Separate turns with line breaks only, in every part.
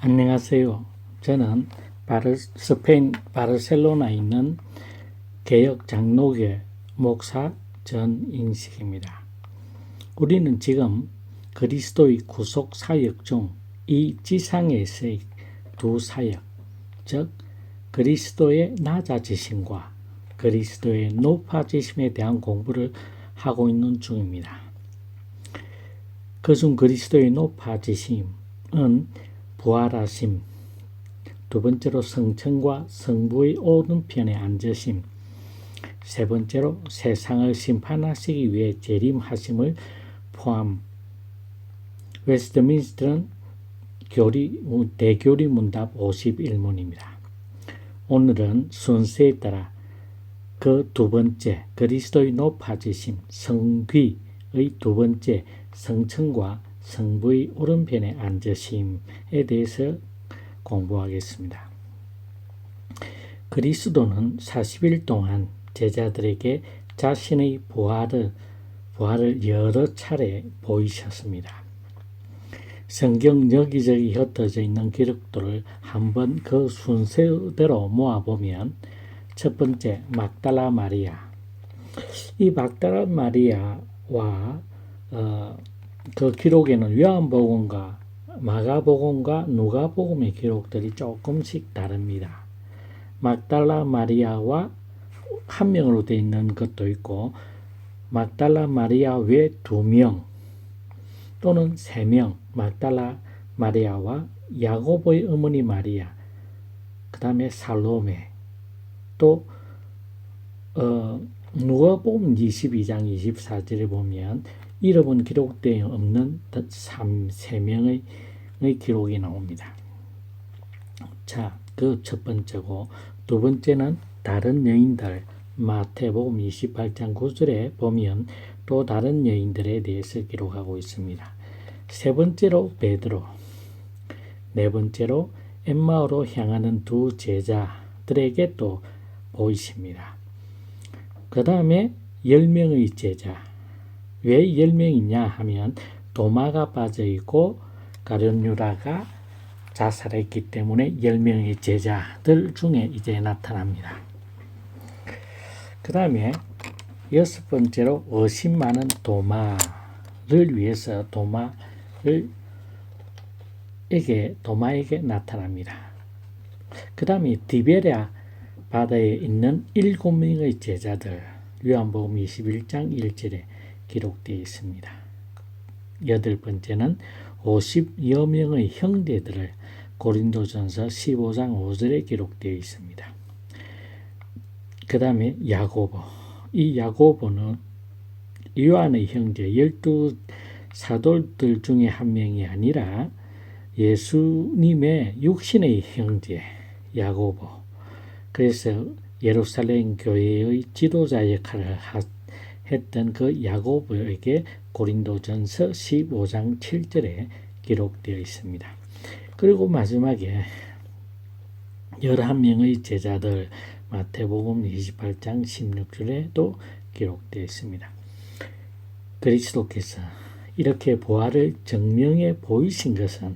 안녕하세요. 저는 스페인 바르셀로나에 있는 개역 장로교회 목사 전인식입니다. 우리는 지금 그리스도의 구속 사역 중 이 지상에서의 두 사역, 즉 그리스도의 낮아지심과 그리스도의 높아지심에 대한 공부를 하고 있는 중입니다. 그중 그리스도의 높아지심은 부활하심, 두 번째로 성천과 성부의 오른편에 앉으심, 세 번째로 세상을 심판하시기 위해 재림하심을 포함. 웨스트민스터는 대교리 문답 51문입니다. 오늘은 순서에 따라 그 두 번째 그리스도의 높아지심, 성귀의 두 번째 성천과 성부의 오른편에 앉으심에 대해서 공부하겠습니다. 그리스도는 40일 동안 제자들에게 자신의 부활을 여러 차례 보이셨습니다. 성경 여기저기 흩어져 있는 기록들을 한번 그 순서대로 모아보면 첫 번째 막달라 마리아. 이 막달라 마리아와 그 기록에는 요한복음과 마가복음과 누가복음의 기록들이 조금씩 다릅니다. 막달라 마리아와 한 명으로 되어 있는 것도 있고 막달라 마리아 외 2명 또는 3명, 막달라 마리아와 야고보의 어머니 마리아, 그 다음에 살로메, 또 누가복음 22장 24절에 보면 이름은 기록되어 없는 3명의 기록이 나옵니다. 자, 그 첫 번째고 두 번째는 다른 여인들, 마태복음 28장 9절에 보면 또 다른 여인들에 대해서 기록하고 있습니다. 세 번째로 베드로, 네 번째로 엠마오로 향하는 두 제자들에게 또 보이십니다. 그 다음에 10명의 제자, 왜 10명이냐 하면 도마가 빠져있고 가룟 유다가 자살했기 때문에 10명의 제자들 중에 이제 나타납니다. 그 다음에 여섯 번째로 의심 많은 도마를 위해서 도마에게 나타납니다. 그 다음에 디베랴 바다에 있는 7명의 제자들, 요한복음 21장 1절에 기록되어 있습니다. 여덟 번째는 50여 명의 형제들을 고린도전서 15장 5절에 기록되어 있습니다. 그 다음에 야고보. 이 야고보는 요한의 형제 12사도들 중에 한 명이 아니라 예수님의 육신의 형제 야고보. 그래서 예루살렘 교회의 지도자 역할을 했던 그 야고보에게 고린도전서 15장 7절에 기록되어 있습니다. 그리고 마지막에 11명의 제자들 마태복음 28장 16절에도 기록되어 있습니다. 그리스도께서 이렇게 부활을 증명해 보이신 것은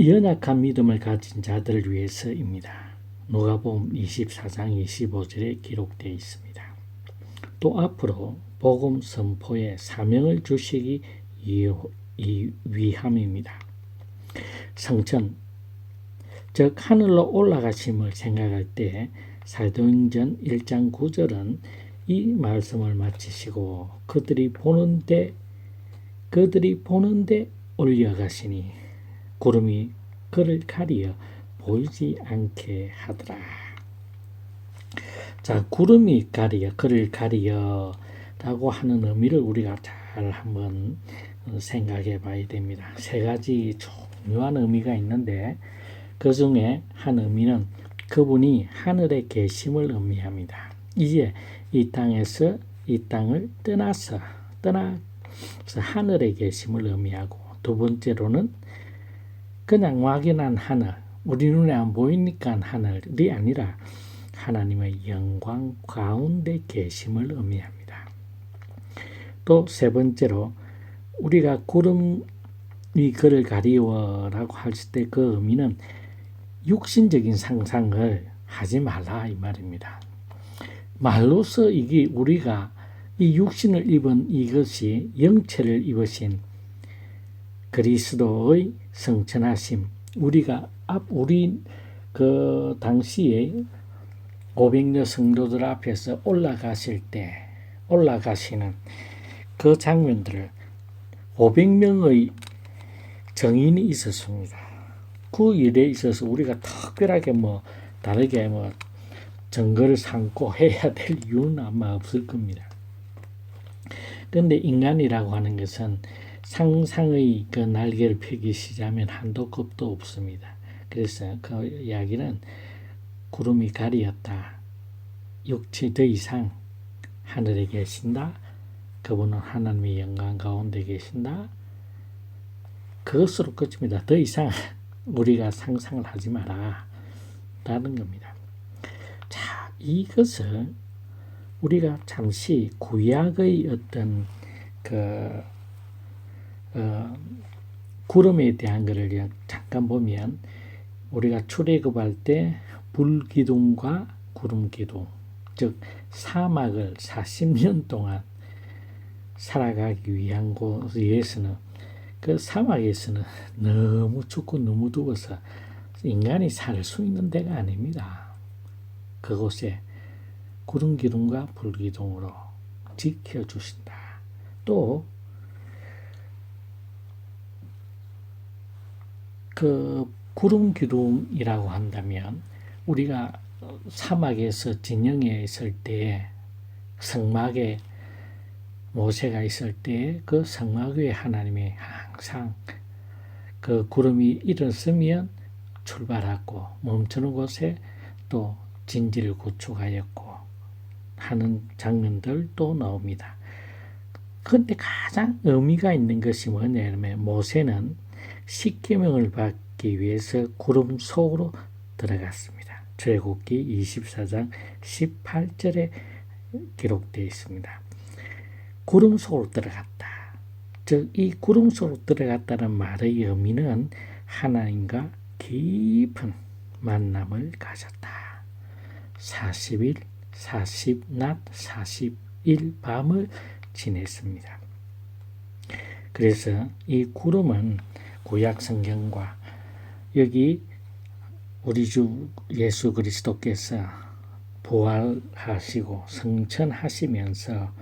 연약한 믿음을 가진 자들을 위해서입니다. 누가복음 24장 25절에 기록되어 있습니다. 또 앞으로 복음 선포에 사명을 주시기 위함입니다. 성천, 즉 하늘로 올라가심을 생각할 때 사도행전 1장 9절은 이 말씀을 마치시고 그들이 보는데 올려가시니 구름이 그를 가리어 보이지 않게 하더라. 자, 구름이 그를 가리어 라고 하는 의미를 우리가 잘 한번 생각해 봐야 됩니다. 세 가지 중요한 의미가 있는데 그 중에 한 의미는 그분이 하늘에 계심을 의미합니다. 이제 이 땅을 떠나서 하늘에 계심을 의미하고, 두 번째로는 그냥 막연한 하늘, 우리 눈에 안 보이니까 하늘이 아니라 하나님의 영광 가운데 계심을 의미합니다. 또 세 번째로 우리가 구름 이 그를 가리워라고 했을 때 그 의미는 육신적인 상상을 하지 말라 이 말입니다. 말로서 이게 우리가 이 육신을 입은 이것이 영체를 입으신 그리스도의 성천하심, 우리 그 당시에 500여 성도들 앞에서 올라가시는 그 장면들을 500명의 정인이 있었습니다. 그 일에 있어서 우리가 특별하게 다르게 증거를 삼고 해야 될 이유는 아마 없을 겁니다. 그런데 인간이라고 하는 것은 상상의 그 날개를 펴기시자면 한도 끝도 없습니다. 그래서 그 이야기는 구름이 가리었다. 육체 더 이상 하늘에 계신다. 그분은 하나님의 영광 가운데 계신다. 그것으로 끝입니다. 더 이상 우리가 상상을 하지 마라. 라는 겁니다. 자, 이것을 우리가 잠시 구약의 어떤 구름에 대한 것을 잠깐 보면 우리가 출애굽할 때 불기둥과 구름기둥, 즉 사막을 40년 동안 살아가기 위한 곳에서는 그 사막에서는 너무 춥고 너무 더워서 인간이 살 수 있는 데가 아닙니다. 그곳에 구름기둥과 불기둥으로 지켜주신다. 또 그 구름기둥이라고 한다면 우리가 사막에서 진영에 있을 때 성막에 모세가 있을 때 그 성막 위에 하나님이 항상 그 구름이 일어서면 출발하고 멈추는 곳에 또 진지를 구축하였고 하는 장면들도 나옵니다. 그런데 가장 의미가 있는 것이 뭐냐면 모세는 십계명을 받기 위해서 구름 속으로 들어갔습니다. 출애굽기 24장 18절에 기록되어 있습니다. 구름 속으로 들어갔다. 즉 이 구름 속으로 들어갔다는 말의 의미는 하나님과 깊은 만남을 가졌다. 40일, 40낮, 40일 밤을 지냈습니다. 그래서 이 구름은 구약 성경과 여기 우리 주 예수 그리스도께서 부활하시고 성천하시면서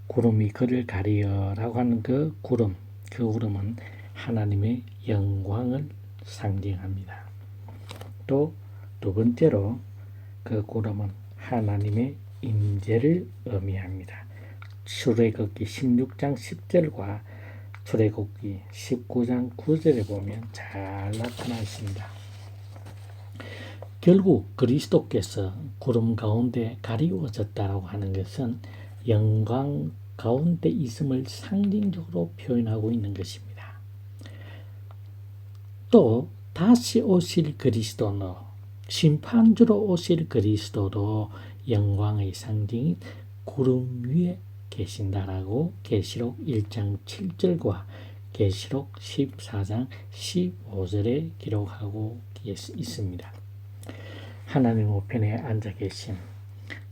구름이 그를 가리어라고 하는 그 구름은 하나님의 영광을 상징합니다. 또 두 번째로 그 구름은 하나님의 임재를 의미합니다. 출애굽기 16장 10절과 출애굽기 19장 9절에 보면 잘 나타나 있습니다. 결국 그리스도께서 구름 가운데 가리워졌다라고 하는 것은 영광 가운데 있음을 상징적으로 표현하고 있는 것입니다. 또 다시 오실 그리스도는 심판주로 오실 그리스도도 영광의 상징인 구름 위에 계신다라고 계시록 1장 7절과 계시록 14장 15절에 기록하고 있습니다. 하나님 우편에 앉아 계심,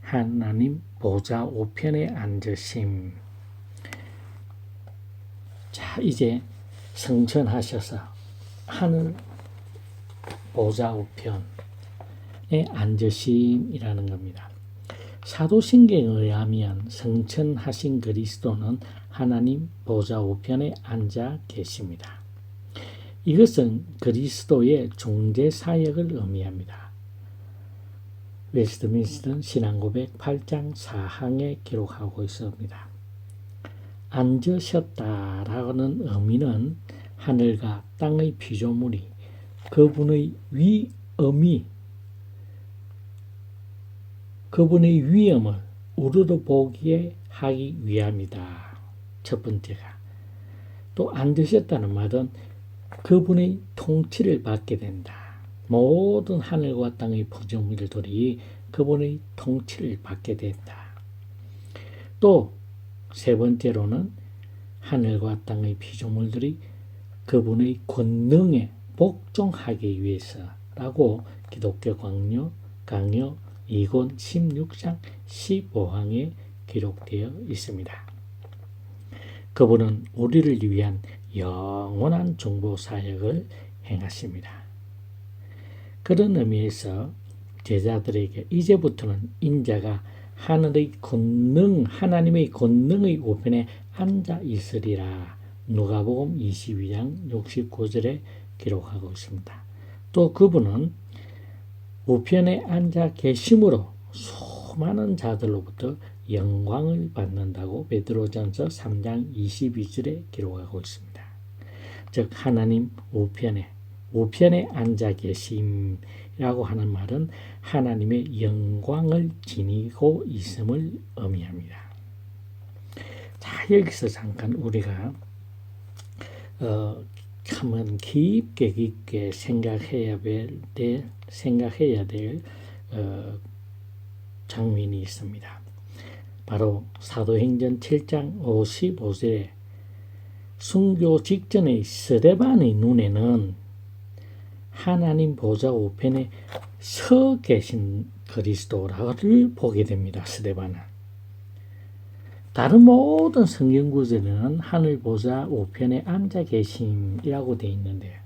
하나님 보좌 우편에 앉으심. 자, 이제 성천하셔서 하늘 보좌 우편에 앉으심이라는 겁니다. 사도신경에 의하면 성천하신 그리스도는 하나님 보좌 우편에 앉아 계십니다. 이것은 그리스도의 중재 사역을 의미합니다. 웨스트민스터 신앙고백 8장 4항에 기록하고 있습니다. 앉으셨다라는 의미는 하늘과 땅의 피조물이 그분의 그분의 위엄을 우러러 보게 하기 위함이다. 첫 번째가. 또 앉으셨다는 말은 그분의 통치를 받게 된다. 모든 하늘과 땅의 피조물들이 그분의 통치를 받게 된다. 또 세 번째로는 하늘과 땅의 피조물들이 그분의 권능에 복종하기 위해서라고 기독교 강요 2권 16장 15항에 기록되어 있습니다. 그분은 우리를 위한 영원한 정보 사역을 행하십니다. 그런 의미에서 제자들에게 이제부터는 인자가 하나님의 권능의 우편에 앉아 있으리라 누가복음 22장 69절에 기록하고 있습니다. 또 그분은 우편에 앉아 계심으로 수많은 자들로부터 영광을 받는다고 베드로전서 3장 22절에 기록하고 있습니다. 즉 하나님 우편에 앉아 계심이라고 하는 말은 하나님의 영광을 지니고 있음을 의미합니다. 자, 여기서 잠깐 우리가 한번 깊게 생각해야 될 장면이 있습니다. 바로 사도행전 7장 55절에 순교 직전의 스데반의 눈에는 하나님 보좌 우편에 서 계신 그리스도를 보게 됩니다. 스데반은. 다른 모든 성경 구절에는 하늘 보좌 우편에 앉아 계심이라고 되어 있는데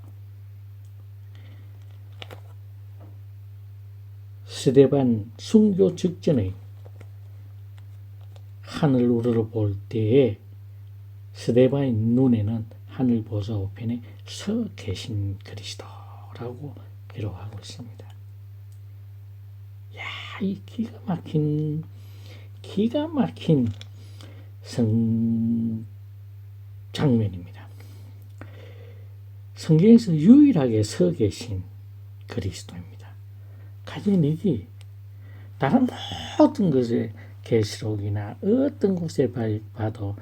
스데반 순교 직전의 하늘 우러러 볼 때에 스데반의 눈에는 하늘 보좌 우편에 서 계신 그리스도라고 기록하고 있습니다. 야, 이 기가 막힌 장면입니다. 성경에서 유일하게 서 계신 그리스도입니다. 가진 이게 다른 모든 것에 계시록이나 어떤 곳에 봐도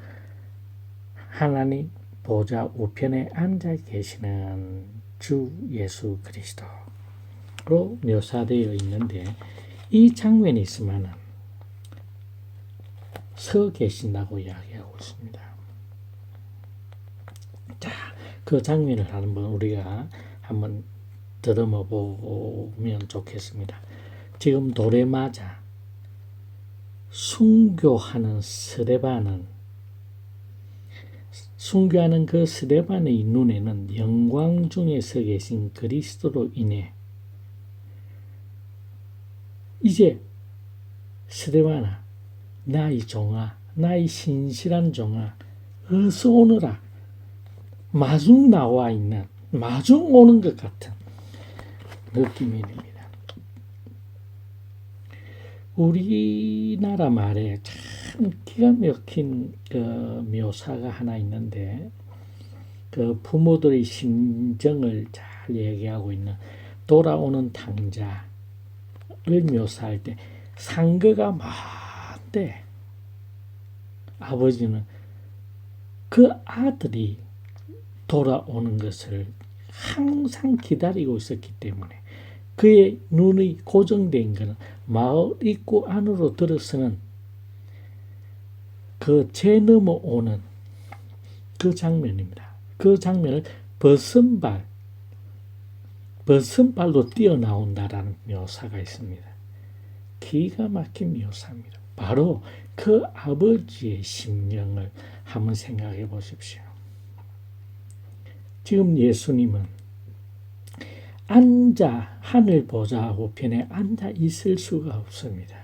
하나님 보좌 우편에 앉아 계시는 주 예수 그리스도로 묘사되어 있는데 이 장면이 있으면 서 계신다고 이야기하고 있습니다. 자, 그 장면을 우리가 한번 더듬어 보면 좋겠습니다. 지금 돌에 맞아 순교하는 순교하는 그 스데반의 눈에는 영광 중에 서 계신 그리스도로 인해 이제 스데반아, 나의 종아, 나의 신실한 종아, 어서 오너라. 마중 나와 있는, 마중 오는 것 같은 느낌입니다. 우리나라 말에 참 기가 막힌 묘사가 하나 있는데 그 부모들의 심정을 잘 얘기하고 있는 돌아오는 탕자를 묘사할 때 상거가 많대. 아버지는 그 아들이 돌아오는 것을 항상 기다리고 있었기 때문에 그의 눈이 고정된 것은 마을 입구 안으로 들어서는 그 제 넘어오는 그 장면입니다. 그 장면을 벗은발로 뛰어나온다라는 묘사가 있습니다. 기가 막힌 묘사입니다. 바로 그 아버지의 심령을 한번 생각해 보십시오. 지금 예수님은 하늘 보좌 우편에 앉아 있을 수가 없습니다.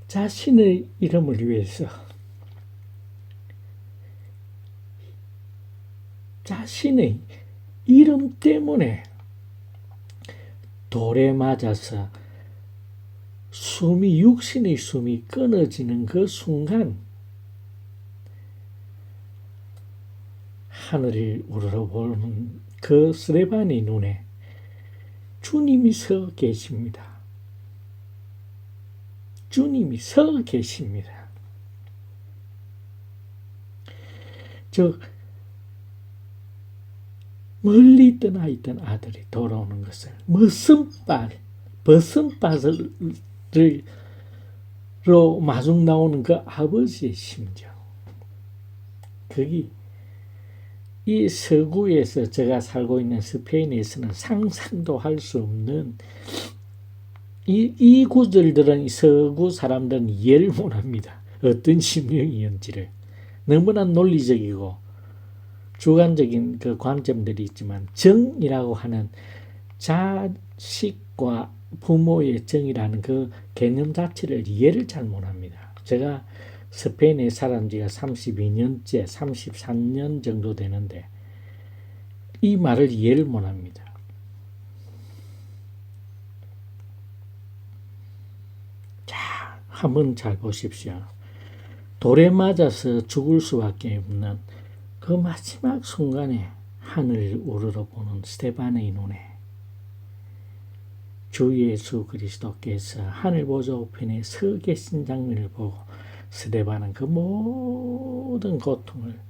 자신의 이름을 위해서 자신의 이름 때문에 돌에 맞아서 육신의 숨이 끊어지는 그 순간 하늘을 우러러보는 그 스데반의 눈에 주님이 서 계십니다. 주님이 서 계십니다. 즉 멀리 떠나 있던 아들이 돌아오는 것을 벗은발로 마중 나오는 그 아버지의 심정, 그게 이 서구에서 제가 살고 있는 스페인에서는 상상도 할 수 없는 이 구절들은 서구 사람들은 이해를 못합니다. 어떤 심령이었는지를. 너무나 논리적이고 주관적인 그 관점들이 있지만 정이라고 하는 자식과 부모의 정이라는 그 개념 자체를 이해를 잘 못합니다. 제가 스페인에 살은 지가 32년째, 33년 정도 되는데 이 말을 이해를 못합니다. 자, 한번 잘 보십시오. 돌에 맞아서 죽을 수밖에 없는 그 마지막 순간에 하늘을 우러러보는 스데반의 눈에 주 예수 그리스도께서 하늘 보좌 우편에 서 계신 장면을 보고 스데반은 그 모든 고통을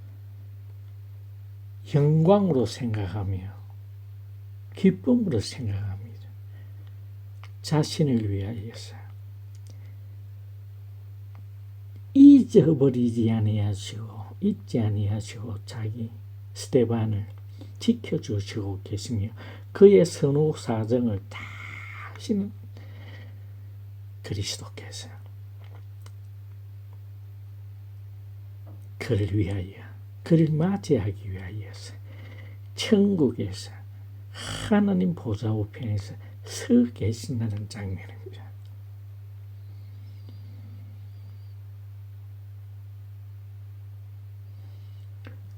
영광으로 생각하며 기쁨으로 생각합니다. 자신을 위하여서 잊어버리지 아니하시고 잊지 아니하시고 자기 스데반을 지켜주시고 계시며 그의 선후 사정을 다 하시는 그리스도께서 그를 위하여 그를 맞이하기 위하여서 천국에서 하나님 보좌 우편에서 서 계신다는 장면입니다.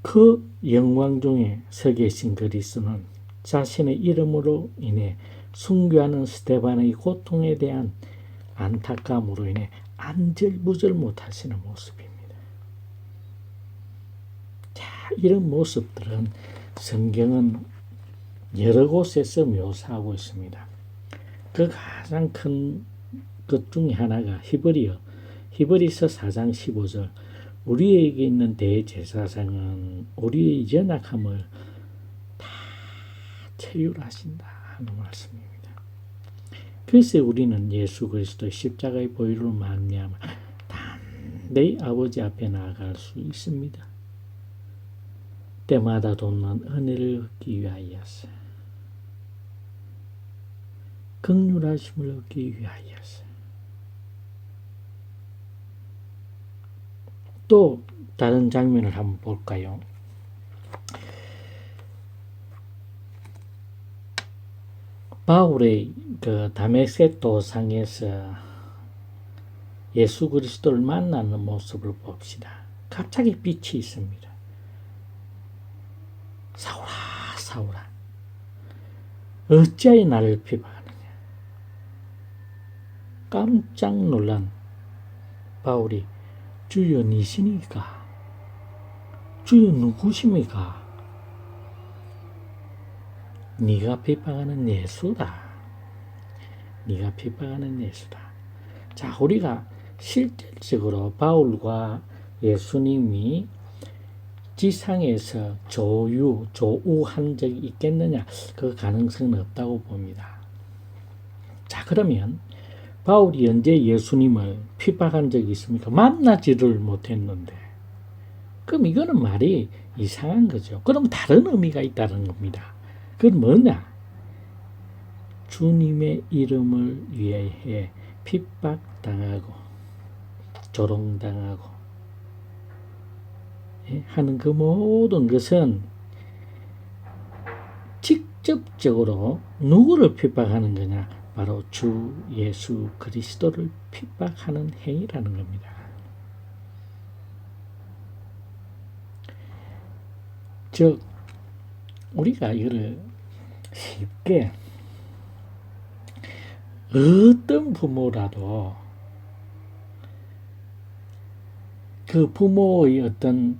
그 영광 중에 서 계신 그리스도는 자신의 이름으로 인해 순교하는 스데반의 고통에 대한 안타까움으로 인해 안절부절 못하시는 모습입니다. 자, 이런 모습들은 성경은 여러 곳에서 묘사하고 있습니다. 그 가장 큰 것 중에 하나가 히브리서 4장 15절 우리에게 있는 대제사장은 우리의 연약함을 다 체휼하신다 하는 말씀입니다. 그래서 우리는 예수 그리스도의 십자가의 보혈로 말미암아 단대히 아버지 앞에 나아갈 수 있습니다. 때마다 돕는 은혜를 얻기 위하여서 긍휼하심을 얻기 위하여서 또 다른 장면을 한번 볼까요? 바울의 그 다메섹 도상에서 예수 그리스도를 만나는 모습을 봅시다. 갑자기 빛이 있습니다. 사울아, 사울아, 어찌하여 나를 비방하느냐? 깜짝 놀란 바울이 주여 니시니까? 주여 누구십니까? 네가 비방하는 예수다. 네가 비방하는 예수다. 자, 우리가 실질적으로 바울과 예수님이 지상에서 조우한 적이 있겠느냐? 그 가능성은 없다고 봅니다. 자, 그러면 바울이 언제 예수님을 핍박한 적이 있습니까? 만나지를 못했는데. 그럼 이거는 말이 이상한 거죠. 그럼 다른 의미가 있다는 겁니다. 그건 뭐냐? 주님의 이름을 위해 핍박당하고 조롱당하고 하는 그 모든 것은 직접적으로 누구를 핍박하는 거냐? 바로 주 예수 그리스도를 핍박하는 행위라는 겁니다. 즉 우리가 이거를 쉽게 어떤 부모라도 그 부모의 어떤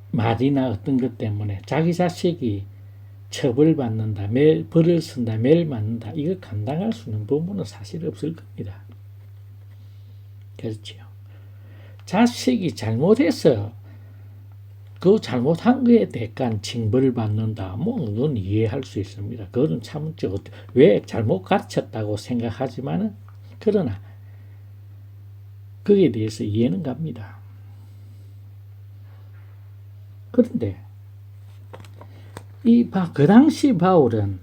말이나 어떤 것 때문에 자기 자식이 처벌받는다, 벌을 쓴다, 매를 맞는다, 이거 감당할 수 있는 부모는 사실 없을 겁니다. 그렇지요. 자식이 잘못해서 그 잘못한 거에 대한 징벌을 받는다, 뭐 그건 이해할 수 있습니다. 그거는 참 왜 잘못 가르쳤다고 생각하지만은 그러나 거기에 대해서 이해는 갑니다. 그런데 그 당시 바울은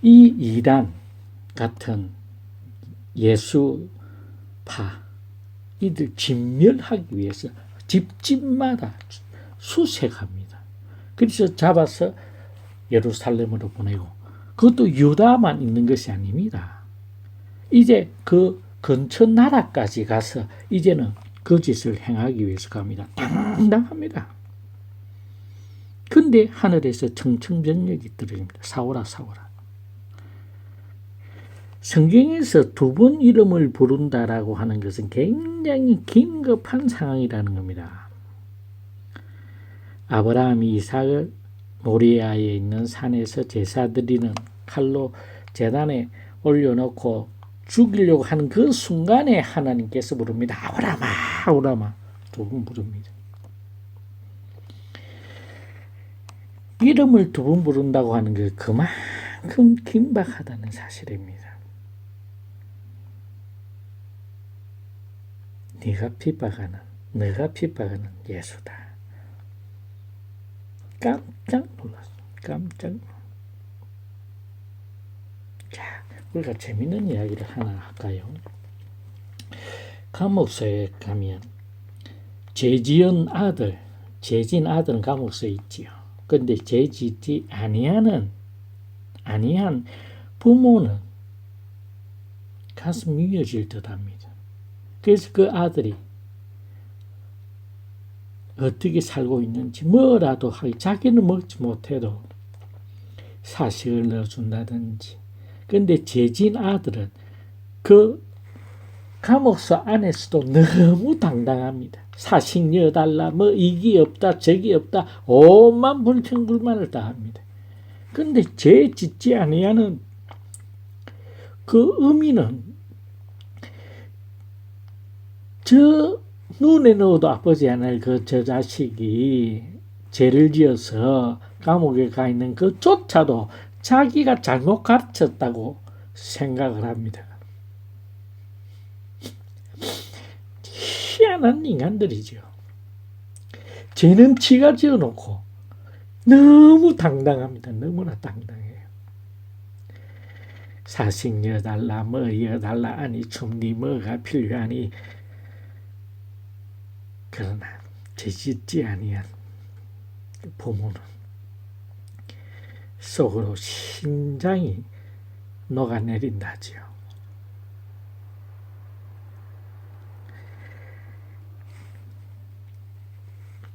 이 이단 같은 예수파 이들 진멸하기 위해서 집집마다 수색합니다. 그래서 잡아서 예루살렘으로 보내고, 그것도 유다만 있는 것이 아닙니다. 이제 그 근처 나라까지 가서 이제는 그 짓을 행하기 위해서 갑니다. 당당합니다. 근데 하늘에서 청청병력이 떨어집니다. 사오라 사오라. 성경에서 두 번 이름을 부른다라고 하는 것은 굉장히 긴급한 상황이라는 겁니다. 아브라함이 이삭을 모리아에 있는 산에서 제사 드리는 칼로 제단에 올려놓고 죽이려고 하는 그 순간에 하나님께서 부릅니다. 아브라함아, 아브라함아. 두 번 부릅니다. 이름을 두 번 부른다고 하는 게 그만큼 긴박하다는 사실입니다. 네가 핍박하는 예수다. 깜짝 놀랐어. 자, 우리가 재밌는 이야기를 하나 할까요? 감옥소에 가면 죄진 아들은 감옥소에 있지요. 근데 죄짓지 아니한 부모는 가슴 미어질 듯합니다. 그래서 그 아들이 어떻게 살고 있는지 뭐라도 하기, 자기는 먹지 못해도 사식을 넣어준다든지. 근데 죄진 아들은 그 감옥소 안에서도 너무 당당합니다. 사식 넣어달라, 뭐 이기 없다 저기 없다 온만 불평불만을 다 합니다. 근데 죄 짓지 아니하는 그 의미는 저 눈에 넣어도 아프지 않을 저 자식이 죄를 지어서 감옥에 가 있는 그조차도 자기가 잘못 가르쳤다고 생각을 합니다. 희한한 인간들이죠. 죄는 지가 지어놓고 너무 당당합니다. 너무나 당당해요. 사식 여달라 뭐 여달라 아니 춤니 뭐가 필요하니. 그러나 죄짓지 아니한 부모는 속으로 심장이 녹아내린다지요.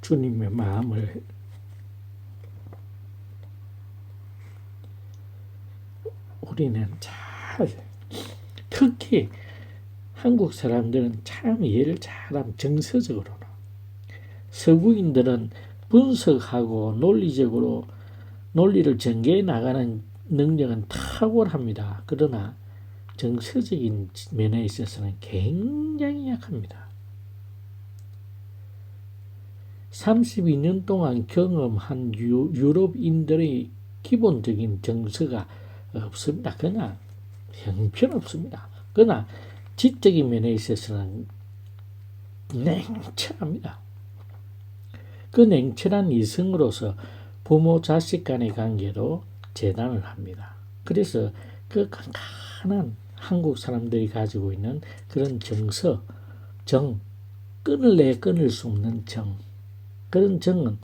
주님의 마음을 우리는 특히 한국 사람들은 참 이해를 잘하면 정서적으로는, 서구인들은 분석하고 논리적으로 논리를 전개해 나가는 능력은 탁월합니다. 그러나 정서적인 면에 있어서는 굉장히 약합니다. 32년 동안 경험한 유럽인들의 기본적인 정서가 없습니다. 그러나 형편없습니다. 그러나 지적인 면에 있어서는 냉철합니다. 그 냉철한 이성으로서 부모 자식 간의 관계로 재단을 합니다. 그래서 그 깐깐한 한국 사람들이 가지고 있는 그런 정서, 끊을 수 없는 그런 정은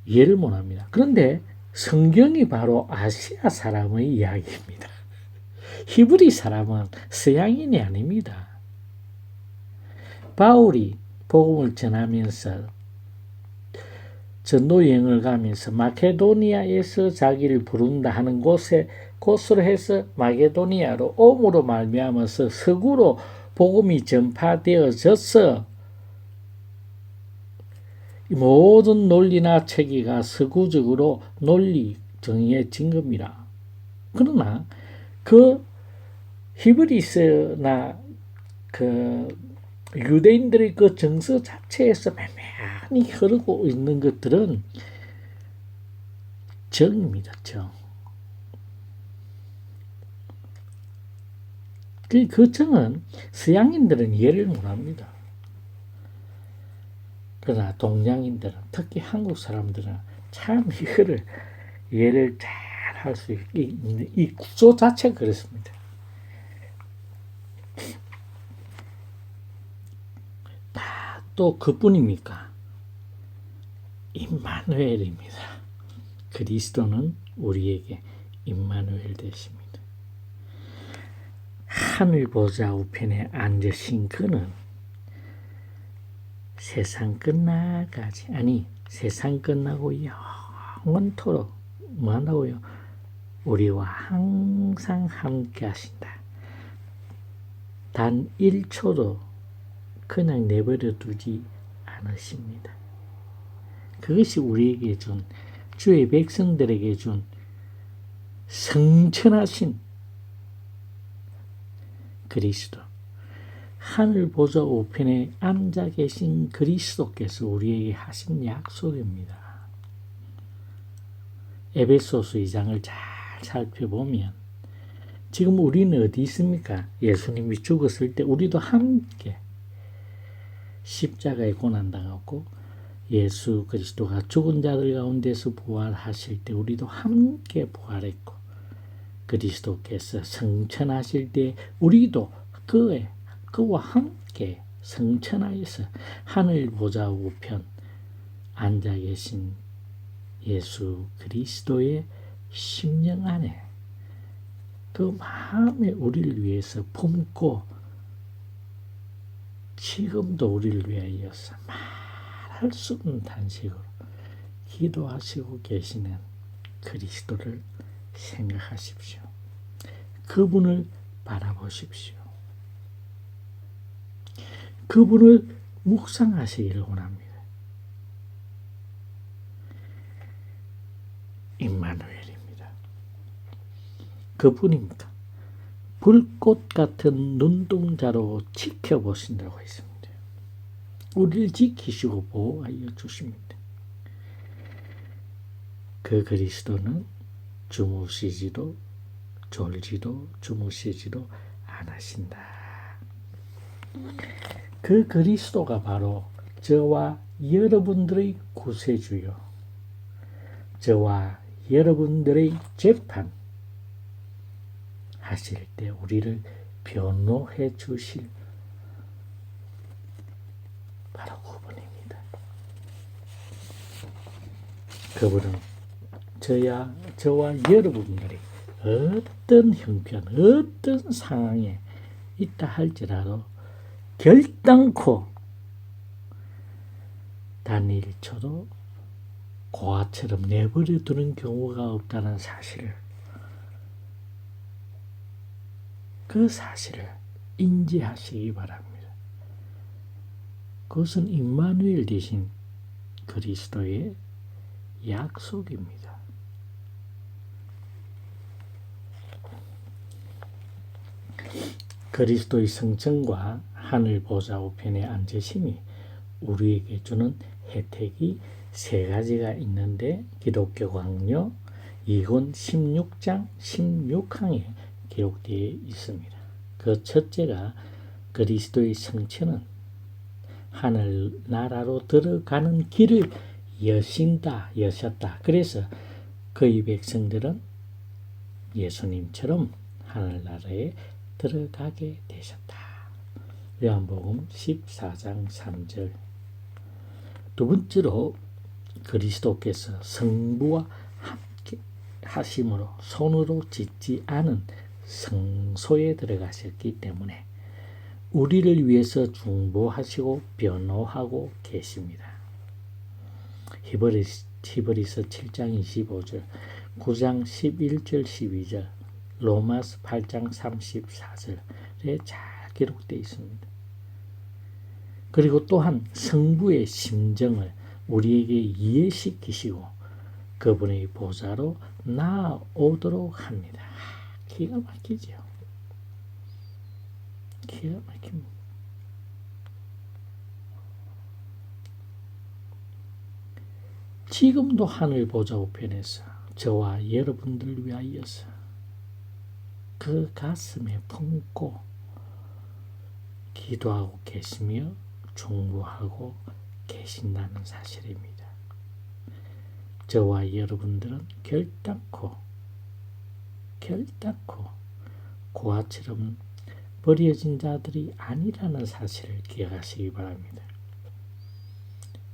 이해를 못합니다. 그런데 성경이 바로 아시아 사람의 이야기입니다. 히브리 사람은 서양인이 아닙니다. 바울이 복음을 전하면서 전도 여행을 가면서 마케도니아에서 자기를 부른다 하는 곳으로 해서 마케도니아로 옴으로 말미암아서 서구로 복음이 전파되어져서 모든 논리나 체계가 서구적으로 논리 정의해진 겁니다. 그러나 그 히브리서나 그 유대인들의 그 정서 자체에서 매매하니 흐르고 있는 것들은 정입니다. 그 정은 서양인들은 이해를 못합니다. 그러나 동양인들은, 특히 한국 사람들은 참 이거를 이해를 잘 할 수 있는 이 구조 자체가 그렇습니다. 다 또 그뿐입니까? 임마누엘입니다. 그리스도는 우리에게 임마누엘 되십니다. 하늘 보좌 우편에 앉으신 그는 세상 끝나가지 아니 세상 끝나고 영원토록 뭐한다고요? 우리와 항상 함께 하신다. 단 1초도 그냥 내버려 두지 않으십니다. 그것이 우리에게 준 주의 백성들에게 준 성천하신 그리스도, 하늘 보좌 우편에 앉아 계신 그리스도께서 우리에게 하신 약속입니다. 에베소서 2장을 잘 살펴보면 지금 우리는 어디 있습니까? 예수님이 죽었을 때 우리도 함께 십자가에 고난당하고 예수 그리스도가 죽은 자들 가운데서 부활하실 때 우리도 함께 부활했고 그리스도께서 성천하실 때 우리도 그와 함께 성천하여서 하늘 보좌 우편 앉아 계신 예수 그리스도의 심령 안에 그 마음에 우리를 위해서 품고 지금도 우리를 위하여서 말할 수 없는 단식으로 기도하시고 계시는 그리스도를 생각하십시오. 그분을 바라보십시오. 그분을 묵상하시기를 원합니다. 임마누엘입니다. 그분입니다. 불꽃 같은 눈동자로 지켜보신다고 했습니다. 우리를 지키시고 보호하여 주십니다. 그 그리스도는 주무시지도 졸지도 주무시지도 않으신다. 그 그리스도가 바로 저와 여러분들의 구세주요, 저와 여러분들의 재판 하실 때 우리를 변호해 주실 바로 그분입니다. 그분은 저와 여러분들이 어떤 형편, 어떤 상황에 있다 할지라도 결단코 단 1초도 고아처럼 내버려 두는 경우가 없다는 사실을, 그 사실을 인지하시기 바랍니다. 그것은 임마누엘 되신 그리스도의 약속입니다. 그리스도의 성천과 하늘 보좌 우편에 앉으심이 우리에게 주는 혜택이 세 가지가 있는데 기독교 강요 2권 16장 16항에 기록되어 있습니다. 그 첫째가 그리스도의 성천은 하늘나라로 들어가는 길을 여셨다. 그래서 그의 백성들은 예수님처럼 하늘나라에 들어가게 되셨다. 요한복음 14장 3절. 두 번째로 그리스도께서 성부와 함께 하심으로 손으로 짓지 않은 성소에 들어가셨기 때문에 우리를 위해서 중보하시고 변호하고 계십니다. 히브리서 7장 25절, 9장 11절 12절, 로마서 8장 34절에 잘 기록되어 있습니다. 그리고 또한 성부의 심정을 우리에게 이해시키시고 그분의 보좌로 나아오도록 합니다. 기가 막히죠. 기가 막힙니다. 지금도 하늘 보좌 우편에서 저와 여러분들을 위하여서 그 가슴에 품고 기도하고 계시며 중보하고 계신다는 사실입니다. 저와 여러분들은 결단코 고아처럼 버려진 자들이 아니라는 사실을 기억하시기 바랍니다.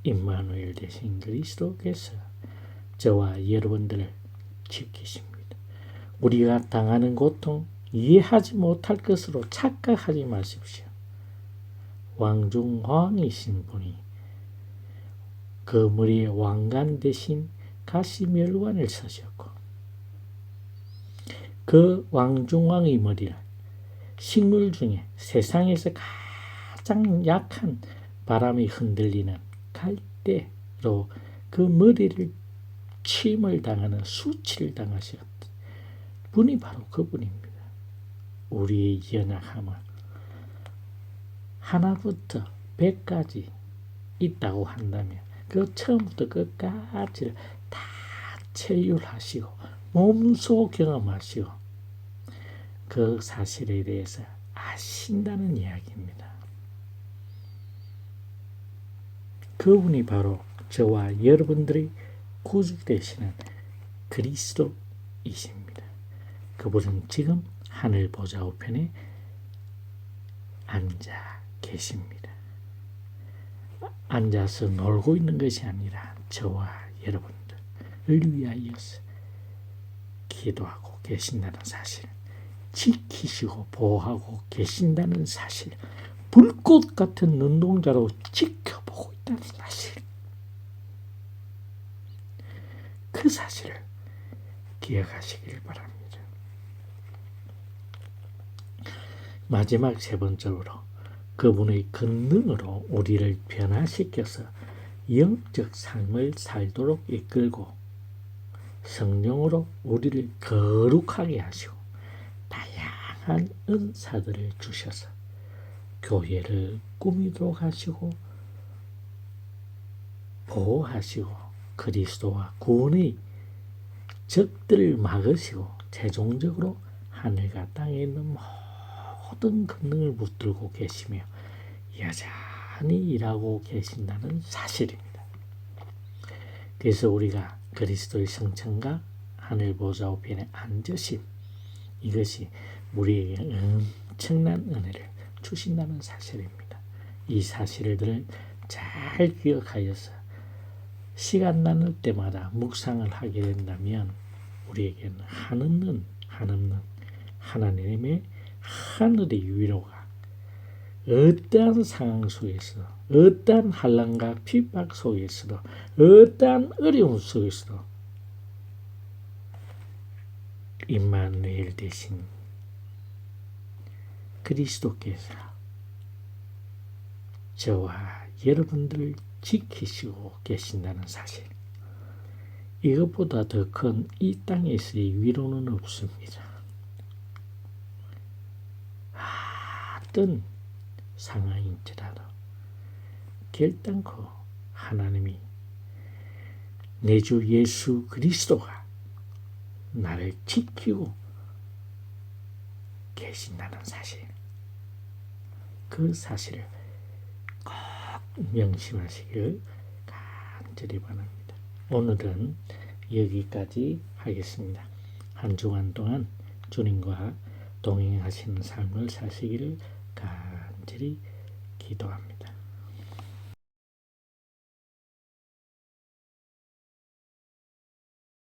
임마누엘 되신 그리스도께서 저와 여러분들을 지키십니다. 우리가 당하는 고통 이해하지 못할 것으로 착각하지 마십시오. 왕중왕이신 분이 그 머리에 왕관 대신 가시멸관을 쓰셨고 그 왕중왕의 머리를 식물 중에 세상에서 가장 약한 바람이 흔들리는 갈대로 그 머리를 침을 당하는 수치를 당하셨던 분이 바로 그분입니다. 우리의 연약함은 하나부터 100까지 있다고 한다면 그 처음부터 끝까지를 다 체휼하시고 몸소 경험하시고 그 사실에 대해서 아신다는 이야기입니다. 그분이 바로 저와 여러분들이 구주 되시는 그리스도이십니다. 그분은 지금 하늘 보좌 우편에 앉아 계십니다. 앉아서 놀고 있는 것이 아니라 저와 여러분들을 위하여서 기도하고 계신다는 사실, 지키시고 보호하고 계신다는 사실, 불꽃 같은 눈동자로 지켜보고 있다는 사실, 그 사실을 기억하시길 바랍니다. 마지막 세 번째로 그분의 권능으로 우리를 변화시켜서 영적 삶을 살도록 이끌고 성령으로 우리를 거룩하게 하시고 다양한 은사들을 주셔서 교회를 꾸미도록 하시고 보호하시고 그리스도와 구원의 적들을 막으시고 최종적으로 하늘과 땅에 있는 모든 권능을 붙들고 계시며 여전히 일하고 계신다는 사실입니다. 그래서 우리가 그리스도의 성천과 하늘 보좌 우편에 앉으심, 이것이 우리에게 엄청난 은혜를 주신다는 사실입니다. 이 사실들을 잘 기억하여서 시간 나눌 때마다 묵상을 하게 된다면 우리에게는 한없는 하나님의 하늘의 위로가 어떠한 상황 속에서 어떠한 환난과 핍박 속에서도 어떠한 어려움 속에서도 임마누엘 되신 그리스도께서 저와 여러분들을 지키시고 계신다는 사실, 이것보다 더 큰 이 땅에서의 위로는 없습니다. 어떤 상황인지라도 결단코 하나님이 내 주 예수 그리스도가 나를 지키고 계신다는 사실, 그 사실을 꼭 명심하시길 간절히 바랍니다. 오늘은 여기까지 하겠습니다. 한 주간 동안 주님과 동행하시는 삶을 사시기를 간절히 기도합니다.